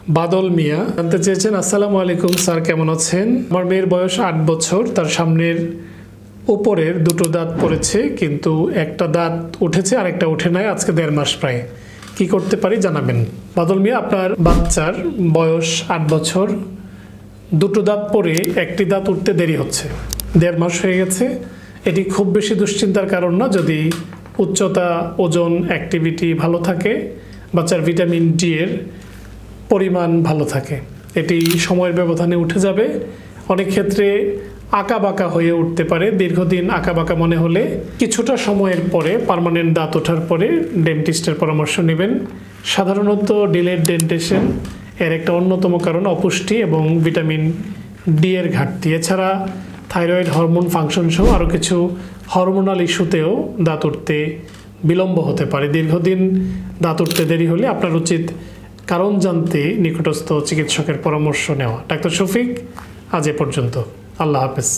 বাদল মিয়া জানতে চেয়েছেন, আসসালামু আলাইকুম স্যার, কেমন আছেন? আমার মেয়ের বয়স 8 বছর। তার সামনের উপরের দুটো দাঁত পড়েছে, কিন্তু একটা দাঁত উঠেছে আর একটা উঠে নাই। আজকে 1.5 মাস প্রায়। কি করতে পারি জানাবেন। বাদল মিয়া, আপনার বাচ্চার বয়স 8 বছর, দুটো দাঁত পড়ে একটি দাঁত উঠতে দেরি হচ্ছে। 1.5 মাস হয়ে গেছে। এটি খুব বেশি দুশ্চিন্তার কারণ না, যদি উচ্চতা, ওজন, অ্যাক্টিভিটি ভালো থাকে, বাচ্চার ভিটামিন ডি এর পরিমাণ ভালো থাকে। এটি সময়ের ব্যবধানে উঠে যাবে। অনেক ক্ষেত্রে আঁকা বাঁকা হয়ে উঠতে পারে। দীর্ঘদিন আঁকা বাঁকা মনে হলে কিছুটা সময়ের পরে, পার্মানেন্ট দাঁত ওঠার পরে ডেন্টিস্টের পরামর্শ নেবেন। সাধারণত ডিলেড ডেন্টেশন এর একটা অন্যতম কারণ অপুষ্টি এবং ভিটামিন ডি এর ঘাটতি। এছাড়া থাইরয়েড হরমোন ফাংশন সহ আরও কিছু হরমোনাল ইস্যুতেও দাঁত উঠতে বিলম্ব হতে পারে। দীর্ঘদিন দাঁত উঠতে দেরি হলে আপনার উচিত কারণ জানতে নিকটস্থ চিকিৎসকের পরামর্শ নেওয়া। ডাক্তার শফিক, আজ এ পর্যন্ত। আল্লাহ হাফেজ।